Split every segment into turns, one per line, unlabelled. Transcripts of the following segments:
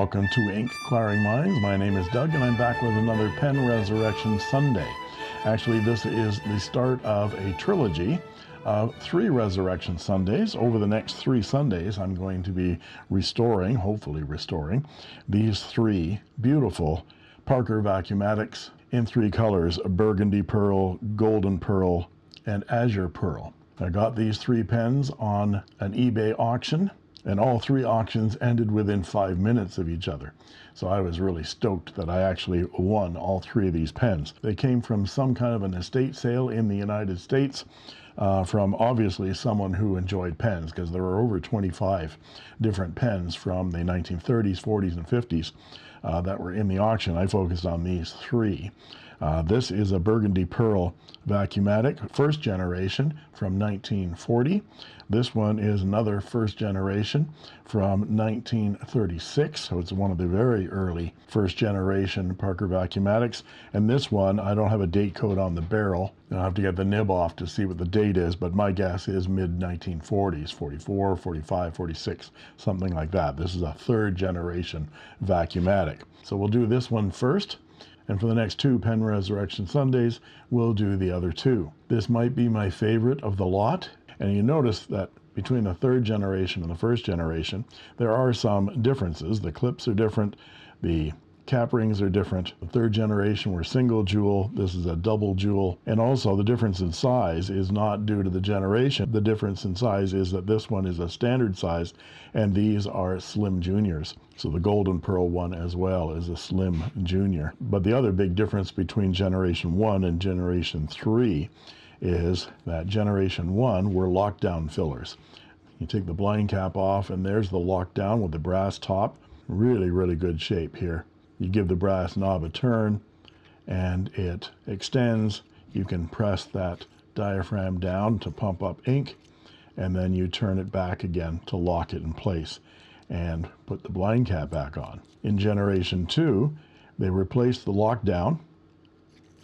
welcome to Inkquiring Minds. My name is Doug and I'm back with another Pen Resurrection Sunday. Actually, this is the start of a trilogy of 3 Resurrection Sundays. Over the next 3 Sundays, I'm going to be hopefully restoring, these 3 beautiful Parker Vacumatics in 3 colors, Burgundy Pearl, Golden Pearl, and Azure Pearl. I got these 3 pens on an eBay auction, and all 3 auctions ended within 5 minutes of each other. So I was really stoked that I actually won all 3 of these pens. They came from some kind of an estate sale in the United States, from obviously someone who enjoyed pens, because there were over 25 different pens from the 1930s, 40s, and 50s that were in the auction. I focused on these 3. This is a Burgundy Pearl Vacumatic, first generation from 1940. This one is another first generation from 1936, so it's one of the very early first generation Parker Vacumatics. And this one, I don't have a date code on the barrel. I'll have to get the nib off to see what the date is, but my guess is mid-1940s, 44, 45, 46, something like that. This is a 3rd generation Vacumatic. So we'll do this one first. And for the next 2 Pen Resurrection Sundays, we'll do the other 2. This might be my favorite of the lot. And you notice that between the 3rd generation and the 1st generation, there are some differences. The clips are different. The cap rings are different. The 3rd generation were single jewel. This is a double jewel. And also the difference in size is not due to the generation. The difference in size is that this one is a standard size and these are slim juniors. So the Golden Pearl one as well is a slim junior. But the other big difference between generation 1 and generation 3 is that generation 1 were lockdown fillers. You take the blind cap off and there's the lockdown with the brass top. Really, really good shape here. You give the brass knob a turn and it extends. You can press that diaphragm down to pump up ink, and then you turn it back again to lock it in place and put the blind cap back on. In generation 2, they replaced the lockdown.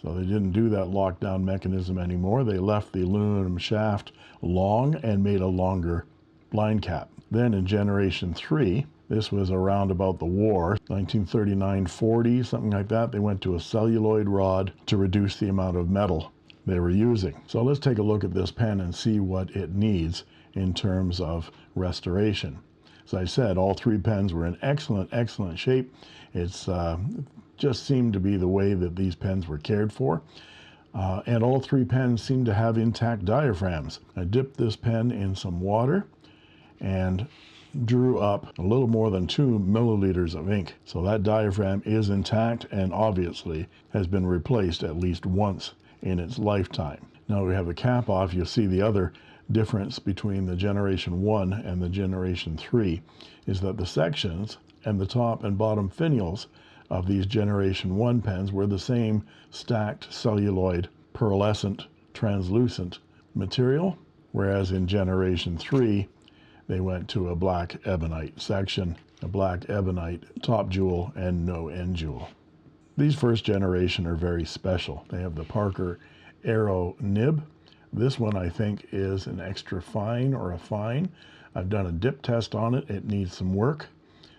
So they didn't do that lockdown mechanism anymore. They left the aluminum shaft long and made a longer blind cap. Then in generation 3, this was around about the war, 1939-40, something like that, they went to a celluloid rod to reduce the amount of metal they were using. So let's take a look at this pen and see what it needs in terms of restoration. As I said, all 3 pens were in excellent shape. It's just seemed to be the way that these pens were cared for. And all 3 pens seem to have intact diaphragms. I dipped this pen in some water and drew up a little more than 2 milliliters of ink. So that diaphragm is intact and obviously has been replaced at least once in its lifetime. Now we have the cap off. You'll see the other difference between the generation 1 and the generation 3 is that the sections and the top and bottom finials of these generation 1 pens were the same stacked celluloid pearlescent translucent material, whereas in generation 3 they went to a black ebonite section, a black ebonite top jewel, and no end jewel. These first generation are very special. They have the Parker Aero nib. This one I think is an extra fine or a fine. I've done a dip test on it. It needs some work,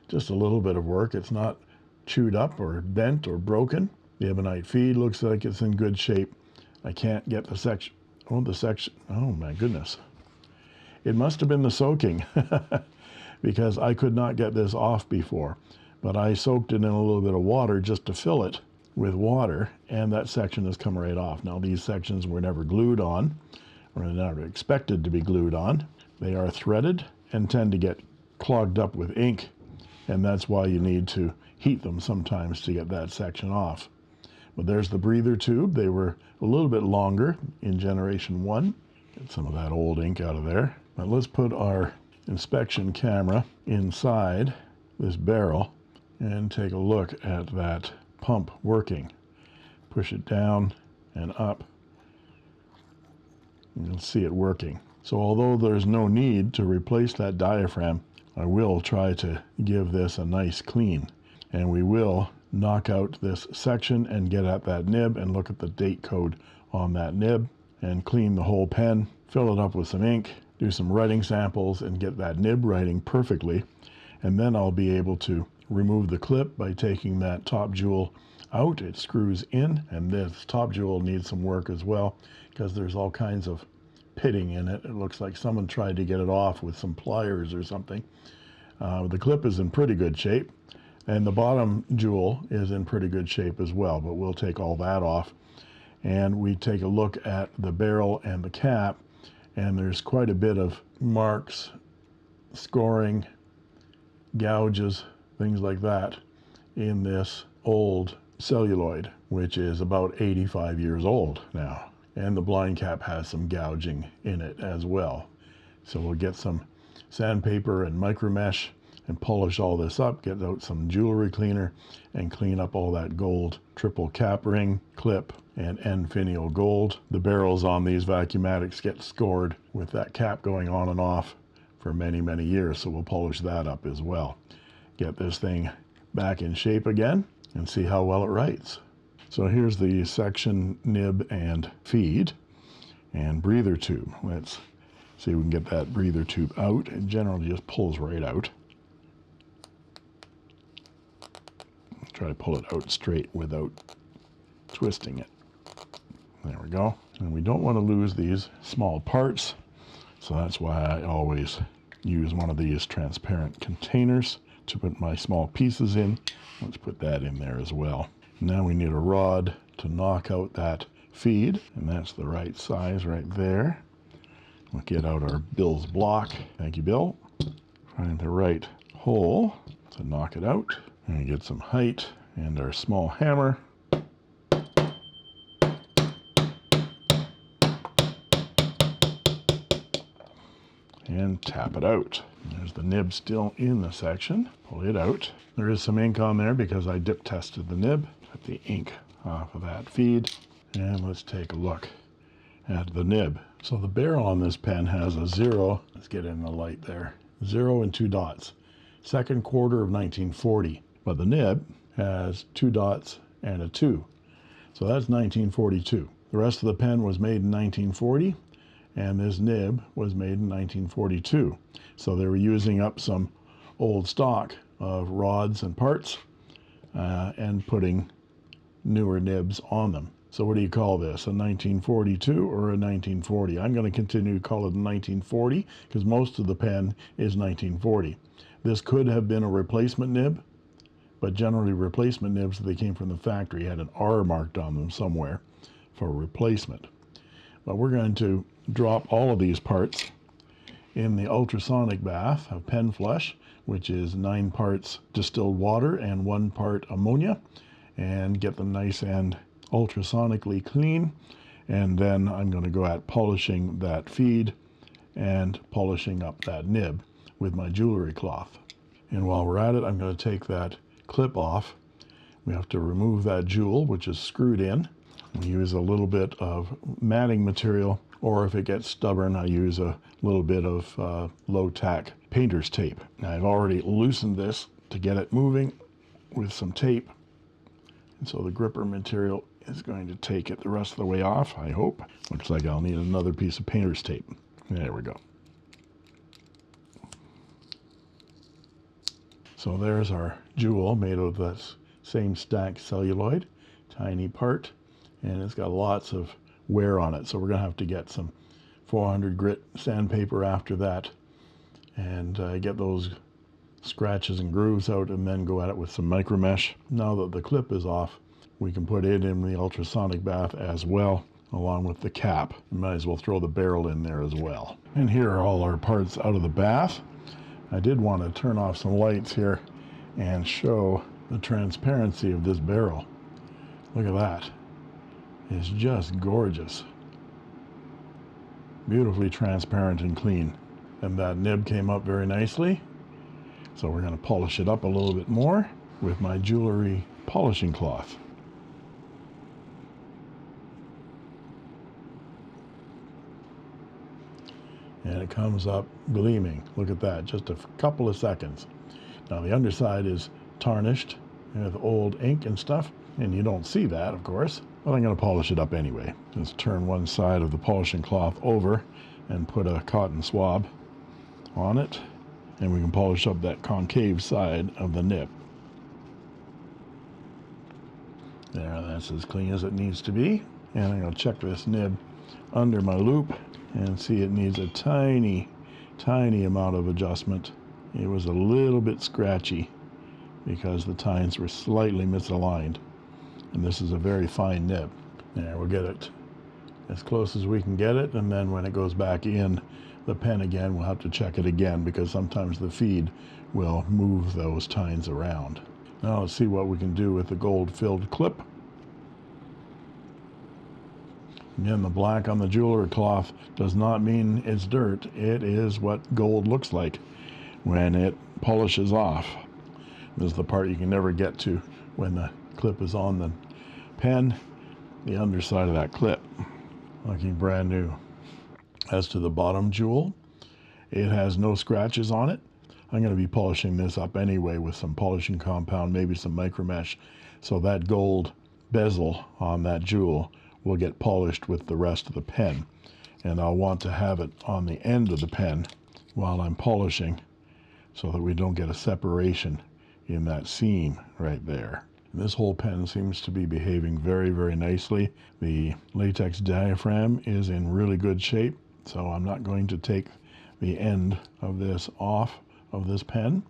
just a little bit of work. It's not chewed up or bent or broken. The ebonite feed looks like it's in good shape. I can't get the section. Oh my goodness. It must have been the soaking because I could not get this off before. But I soaked it in a little bit of water just to fill it with water, and that section has come right off. Now these sections were never glued on, or never expected to be glued on. They are threaded and tend to get clogged up with ink, and that's why you need to heat them sometimes to get that section off. But there's the breather tube. They were a little bit longer in generation 1. Get some of that old ink out of there. But let's put our inspection camera inside this barrel and take a look at that pump working. Push it down and up. You'll see it working. So although there's no need to replace that diaphragm, I will try to give this a nice clean. And we will knock out this section and get at that nib and look at the date code on that nib and clean the whole pen, fill it up with some ink, do some writing samples and get that nib writing perfectly. And then I'll be able to remove the clip by taking that top jewel out. It screws in, and this top jewel needs some work as well because there's all kinds of pitting in it. It looks like someone tried to get it off with some pliers or something. The clip is in pretty good shape, and the bottom jewel is in pretty good shape as well, but we'll take all that off. And we take a look at the barrel and the cap, and there's quite a bit of marks, scoring, gouges, things like that in this old celluloid, which is about 85 years old now. And the blind cap has some gouging in it as well. So we'll get some sandpaper and micro mesh and polish all this up, get out some jewelry cleaner and clean up all that gold triple cap ring, clip, and end finial gold. The barrels on these Vacumatics get scored with that cap going on and off for many, many years, so we'll polish that up as well. Get this thing back in shape again and see how well it writes. So here's the section, nib, and feed and breather tube. Let's see if we can get that breather tube out. It generally just pulls right out. Try to pull it out straight without twisting it. There we go. And we don't want to lose these small parts, so that's why I always use one of these transparent containers to put my small pieces in. Let's put that in there as well. Now we need a rod to knock out that feed, and that's the right size right there. We'll get out our Bill's block. Thank you, Bill. Find the right hole to knock it out. And get some height and our small hammer. And tap it out. There's the nib still in the section. Pull it out. There is some ink on there because I dip tested the nib. Got the ink off of that feed. And let's take a look at the nib. So the barrel on this pen has a 0. Let's get in the light there. 0 and 2 dots. Second quarter of 1940. But the nib has 2 dots and a 2. So that's 1942. The rest of the pen was made in 1940, and this nib was made in 1942. So they were using up some old stock of rods and parts and putting newer nibs on them. So what do you call this, a 1942 or a 1940? I'm going to continue to call it a 1940 because most of the pen is 1940. This could have been a replacement nib, but generally replacement nibs that came from the factory had an R marked on them somewhere for replacement. But we're going to drop all of these parts in the ultrasonic bath of pen flush, which is 9 parts distilled water and 1 part ammonia, and get them nice and ultrasonically clean. And then I'm going to go at polishing that feed and polishing up that nib with my jewelry cloth. And while we're at it, I'm going to take that clip off. We have to remove that jewel, which is screwed in. We use a little bit of matting material, or if it gets stubborn, I use a little bit of low-tack painter's tape. Now, I've already loosened this to get it moving with some tape, and so the gripper material is going to take it the rest of the way off, I hope. Looks like I'll need another piece of painter's tape. There we go. So there's our jewel made of this same stacked celluloid, tiny part, and it's got lots of wear on it. So we're going to have to get some 400 grit sandpaper after that and get those scratches and grooves out, and then go at it with some micro mesh. Now that the clip is off, we can put it in the ultrasonic bath as well, along with the cap. We might as well throw the barrel in there as well. And here are all our parts out of the bath. I did want to turn off some lights here and show the transparency of this barrel. Look at that. It's just gorgeous. Beautifully transparent and clean. And that nib came up very nicely. So we're going to polish it up a little bit more with my jewelry polishing cloth. And it comes up gleaming. Look at that, just a couple of seconds. Now the underside is tarnished with old ink and stuff, and you don't see that, of course, but I'm going to polish it up anyway. Just turn one side of the polishing cloth over and put a cotton swab on it, and we can polish up that concave side of the nib. There, that's as clean as it needs to be. And I'm going to check this nib under my loop and see it needs a tiny amount of adjustment. It was a little bit scratchy because the tines were slightly misaligned. And this is a very fine nib. There, we'll get it as close as we can get it, and then when it goes back in the pen again, we'll have to check it again because sometimes the feed will move those tines around. Now let's see what we can do with the gold-filled clip. Again, the black on the jewelry cloth does not mean it's dirt. It is what gold looks like when it polishes off. This is the part you can never get to when the clip is on the pen, the underside of that clip. Looking brand new. As to the bottom jewel, it has no scratches on it. I'm going to be polishing this up anyway with some polishing compound, maybe some micro mesh, so that gold bezel on that jewel will get polished with the rest of the pen. And I'll want to have it on the end of the pen while I'm polishing so that we don't get a separation in that seam right there. This whole pen seems to be behaving very, very nicely. The latex diaphragm is in really good shape, so I'm not going to take the end of this off of this pen.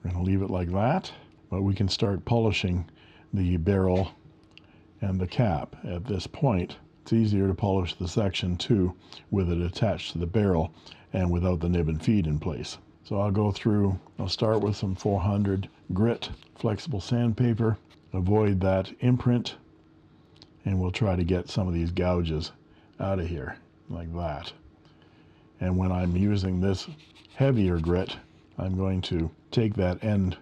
We're going to leave it like that, but we can start polishing the barrel and the cap at this point. It's easier to polish the section too with it attached to the barrel and without the nib and feed in place. So I'll start with some 400 grit flexible sandpaper, avoid that imprint, and we'll try to get some of these gouges out of here like that. And when I'm using this heavier grit, I'm going to take that end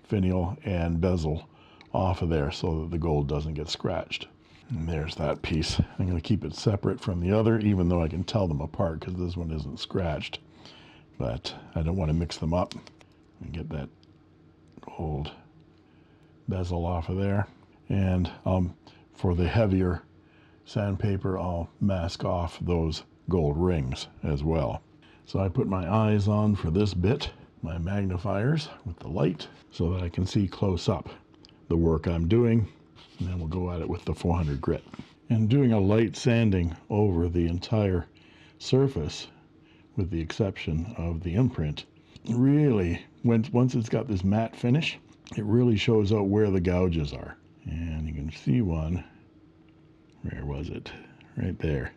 finial and bezel off of there so that the gold doesn't get scratched. And there's that piece. I'm going to keep it separate from the other, even though I can tell them apart because this one isn't scratched. But I don't want to mix them up. And get that gold bezel off of there. And for the heavier sandpaper, I'll mask off those gold rings as well. So I put my eyes on for this bit, my magnifiers with the light, so that I can see close up the work I'm doing. And then we'll go at it with the 400 grit. And doing a light sanding over the entire surface, with the exception of the imprint, really, once it's got this matte finish, it really shows out where the gouges are. And you can see one. Where was it? Right there.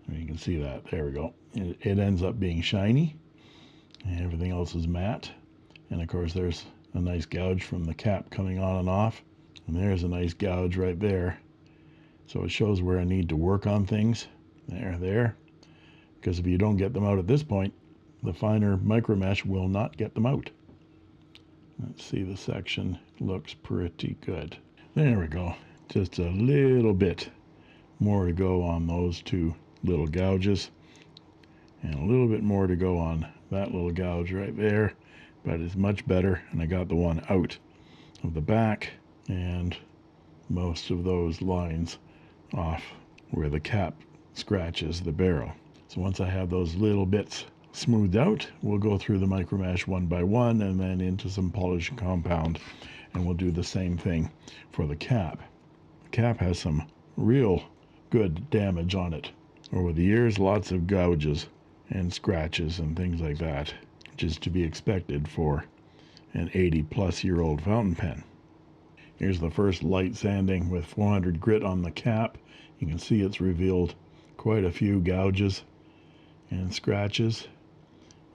And you can see that. There we go. It ends up being shiny. And everything else is matte. And of course there's a nice gouge from the cap coming on and off. And there's a nice gouge right there. So it shows where I need to work on things. There. Because if you don't get them out at this point, the finer micro mesh will not get them out. Let's see, the section looks pretty good. There we go. Just a little bit more to go on those two little gouges. And a little bit more to go on that little gouge right there. But it's much better. And I got the one out of the back. And most of those lines off where the cap scratches the barrel. So once I have those little bits smoothed out, we'll go through the micro mesh one by one and then into some polishing compound, and we'll do the same thing for the cap. The cap has some real good damage on it. Over the years, lots of gouges and scratches and things like that, which is to be expected for an 80-plus-year-old fountain pen. Here's the first light sanding with 400 grit on the cap. You can see it's revealed quite a few gouges and scratches.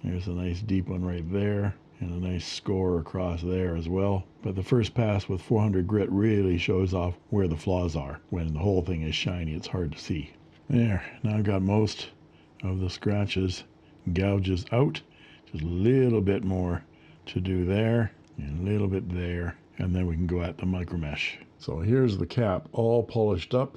There's a nice deep one right there and a nice score across there as well. But the first pass with 400 grit really shows off where the flaws are. When the whole thing is shiny, it's hard to see. There, now I've got most of the scratches, gouges out. Just a little bit more to do there and a little bit there, and then we can go at the micro mesh. So here's the cap all polished up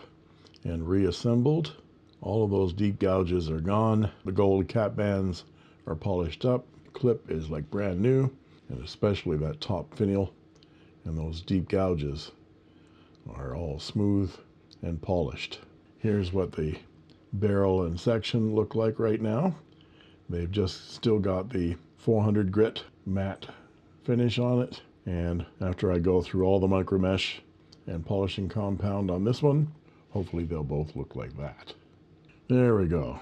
and reassembled. All of those deep gouges are gone. The gold cap bands are polished up. The clip is like brand new, and especially that top finial and those deep gouges are all smooth and polished. Here's what the barrel and section look like right now. They've just still got the 400 grit matte finish on it, and after I go through all the micro mesh and polishing compound on this one. Hopefully they'll both look like that. There we go.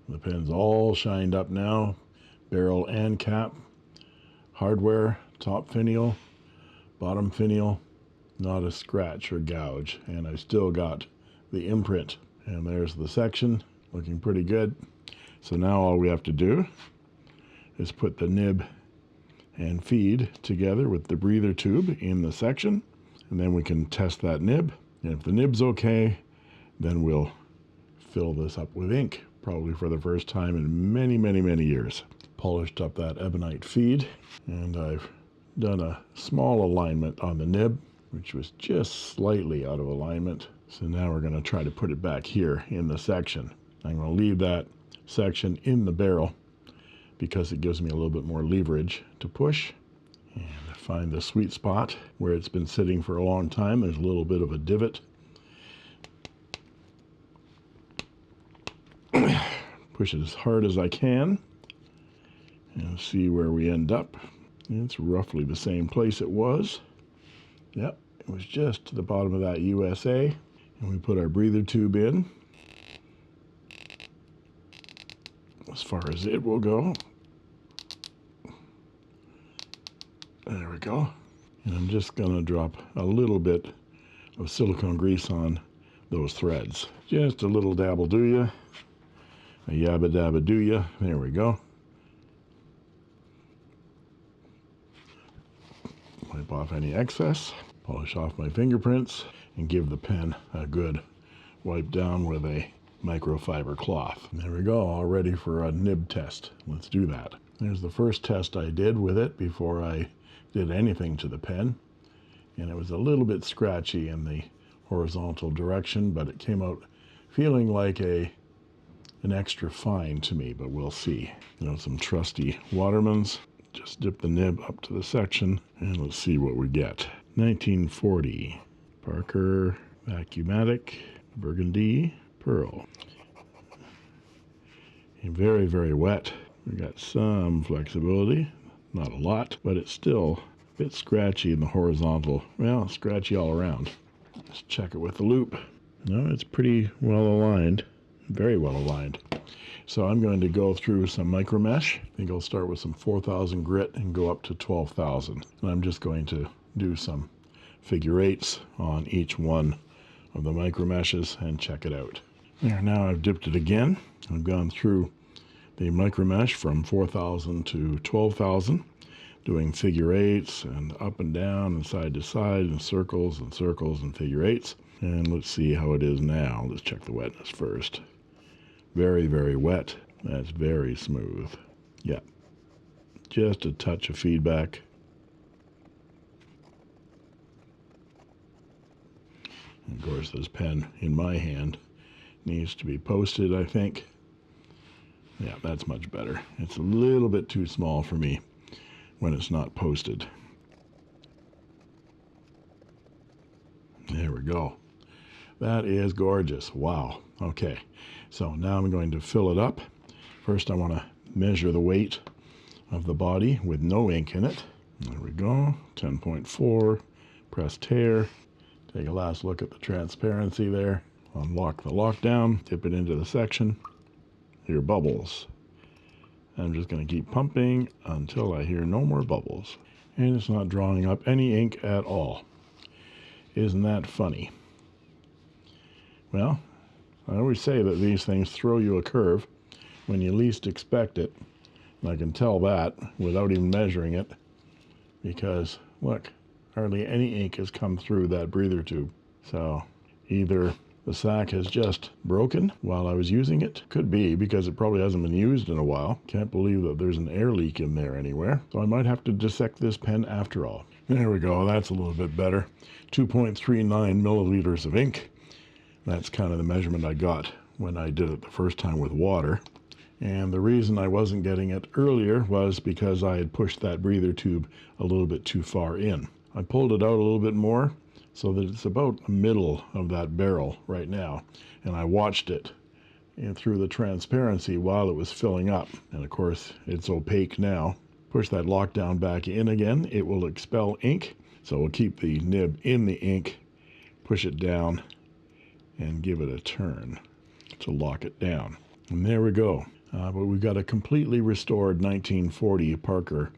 The pen's all shined up now, barrel and cap. Hardware, top finial, bottom finial, not a scratch or gouge, and I've still got the imprint. And there's the section, looking pretty good. So now all we have to do is put the nib and feed together with the breather tube in the section, and then we can test that nib. And if the nib's okay, then we'll fill this up with ink, probably for the first time in many, many, many years. Polished up that ebonite feed, and I've done a small alignment on the nib, which was just slightly out of alignment. So now we're going to try to put it back here in the section. I'm going to leave that section in the barrel because it gives me a little bit more leverage to push. And find the sweet spot where it's been sitting for a long time. There's a little bit of a divot. Push it as hard as I can and see where we end up. It's roughly the same place it was. Yep, it was just to the bottom of that USA. And we put our breather tube in as far as it will go. There we go. And I'm just going to drop a little bit of silicone grease on those threads. Just a little dabble do ya. A yabba dabba do ya. There we go. Wipe off any excess. Polish off my fingerprints and give the pen a good wipe down with a microfiber cloth. There we go, all ready for a nib test. Let's do that. There's the first test I did with it before I did anything to the pen, and it was a little bit scratchy in the horizontal direction, but it came out feeling like an extra fine to me, but we'll see. Some trusty Watermans. Just dip the nib up to the section and let's see what we get. 1940 Parker Vacumatic Burgundy Pearl. And very, very wet. We got some flexibility, not a lot, but it's still a bit scratchy in the horizontal. Well, scratchy all around. Let's check it with the loop. No, it's pretty well aligned, very well aligned. So I'm going to go through some micro mesh. I think I'll start with some 4,000 grit and go up to 12,000. And I'm just going to do some figure eights on each one of the micro meshes and check it out. There, now I've dipped it again. I've gone through the micro mesh from 4,000 to 12,000, doing figure eights and up and down and side to side and circles and figure eights. And let's see how it is now. Let's check the wetness first. Very, very wet. That's very smooth. Yeah, just a touch of feedback. And of course, this pen in my hand needs to be posted, I think. Yeah, that's much better. It's a little bit too small for me when it's not posted. There we go. That is gorgeous. Wow. Okay, so now I'm going to fill it up. First, I want to measure the weight of the body with no ink in it. There we go. 10.4. Press tear. Take a last look at the transparency there. Unlock the lockdown. Dip it into the section. Hear bubbles. I'm just going to keep pumping until I hear no more bubbles. And it's not drawing up any ink at all. Isn't that funny? Well, I always say that these things throw you a curve when you least expect it. And I can tell that without even measuring it, because look, hardly any ink has come through that breather tube. So either the sack has just broken while I was using it. Could be because it probably hasn't been used in a while. Can't believe that there's an air leak in there anywhere. So I might have to dissect this pen after all. There we go. That's a little bit better. 2.39 milliliters of ink. That's kind of the measurement I got when I did it the first time with water. And the reason I wasn't getting it earlier was because I had pushed that breather tube a little bit too far in. I pulled it out a little bit more so that it's about the middle of that barrel right now. And I watched it through the transparency while it was filling up. And of course, it's opaque now. Push that lockdown back in again. It will expel ink. So we'll keep the nib in the ink, push it down, and give it a turn to lock it down. And there we go. But we've got a completely restored 1940 Parker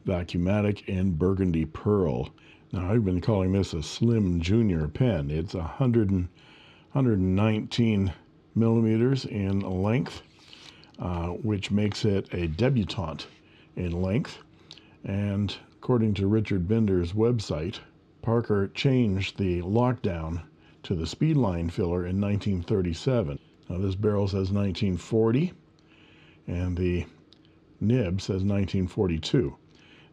Vacumatic in Burgundy Pearl. Now, I've been calling this a slim junior pen. It's 119 millimeters in length, which makes it a debutante in length. And according to Richard Binder's website, Parker changed the lockdown to the speedline filler in 1937. Now, this barrel says 1940, and the nib says 1942.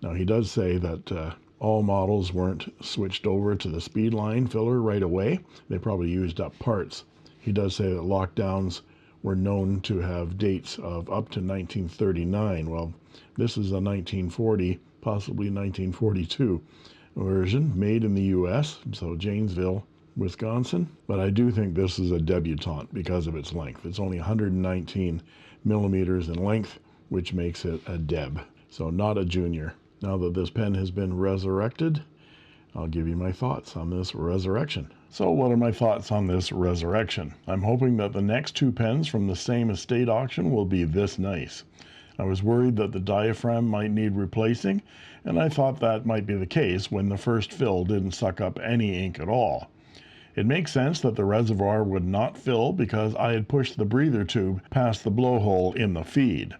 Now, he does say that all models weren't switched over to the speedline filler right away. They probably used up parts. He does say that lockdowns were known to have dates of up to 1939. Well, this is a 1940, possibly 1942 version, made in the U.S., so Janesville, Wisconsin. But I do think this is a debutante because of its length. It's only 119 millimeters in length, which makes it a deb, so not a junior. Now that this pen has been resurrected, I'll give you my thoughts on this resurrection. So what are my thoughts on this resurrection? I'm hoping that the next two pens from the same estate auction will be this nice. I was worried that the diaphragm might need replacing, and I thought that might be the case when the first fill didn't suck up any ink at all. It makes sense that the reservoir would not fill because I had pushed the breather tube past the blowhole in the feed.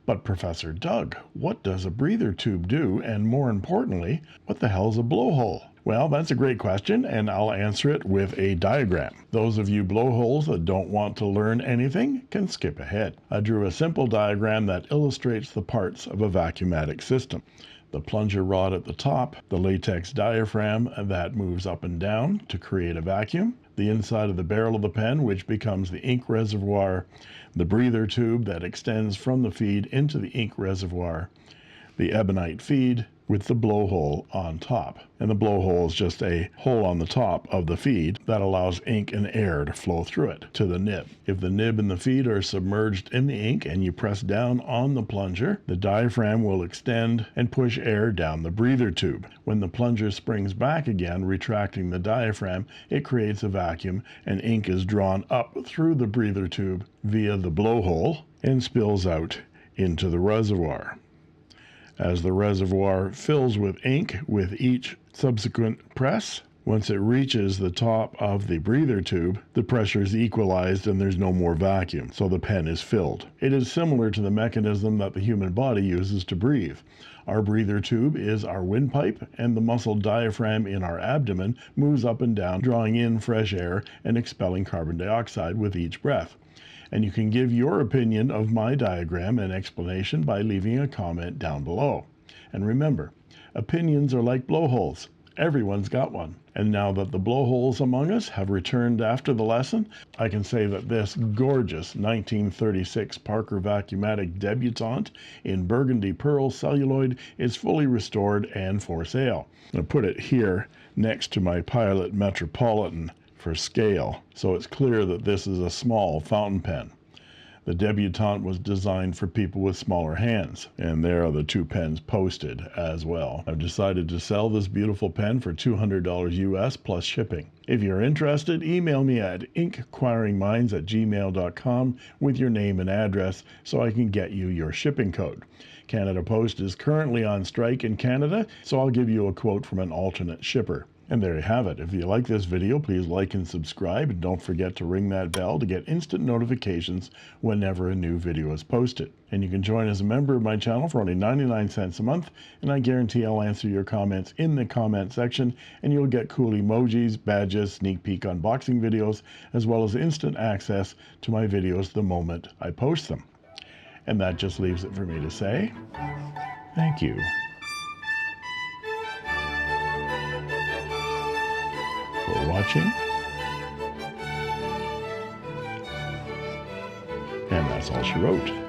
But Professor Doug, what does a breather tube do? And more importantly, what the hell's a blowhole? Well, that's a great question, and I'll answer it with a diagram. Those of you blowholes that don't want to learn anything can skip ahead. I drew a simple diagram that illustrates the parts of a vacuumatic system. The plunger rod at the top, the latex diaphragm that moves up and down to create a vacuum, the inside of the barrel of the pen, which becomes the ink reservoir, the breather tube that extends from the feed into the ink reservoir, the ebonite feed with the blowhole on top. And the blowhole is just a hole on the top of the feed that allows ink and air to flow through it to the nib. If the nib and the feed are submerged in the ink and you press down on the plunger, the diaphragm will extend and push air down the breather tube. When the plunger springs back again, retracting the diaphragm, it creates a vacuum and ink is drawn up through the breather tube via the blowhole and spills out into the reservoir. As the reservoir fills with ink with each subsequent press, once it reaches the top of the breather tube, the pressure is equalized and there's no more vacuum, so the pen is filled. It is similar to the mechanism that the human body uses to breathe. Our breather tube is our windpipe, and the muscle diaphragm in our abdomen moves up and down, drawing in fresh air and expelling carbon dioxide with each breath. And you can give your opinion of my diagram and explanation by leaving a comment down below. And remember, opinions are like blowholes. Everyone's got one. And now that the blowholes among us have returned after the lesson, I can say that this gorgeous 1936 Parker Vacumatic Debutante in Burgundy Pearl celluloid is fully restored and for sale. I put it here next to my Pilot Metropolitan for scale, so it's clear that this is a small fountain pen. The Debutante was designed for people with smaller hands, and there are the two pens posted as well. I've decided to sell this beautiful pen for $200 US plus shipping. If you're interested, email me at inkquiringminds@gmail.com with your name and address so I can get you your shipping code. Canada Post is currently on strike in Canada, so I'll give you a quote from an alternate shipper. And there you have it. If you like this video, please like and subscribe, and don't forget to ring that bell to get instant notifications whenever a new video is posted. And you can join as a member of my channel for only 99 cents a month, and I guarantee I'll answer your comments in the comment section, and you'll get cool emojis, badges, sneak peek unboxing videos, as well as instant access to my videos the moment I post them. And that just leaves it for me to say, thank you for watching, and that's all she wrote.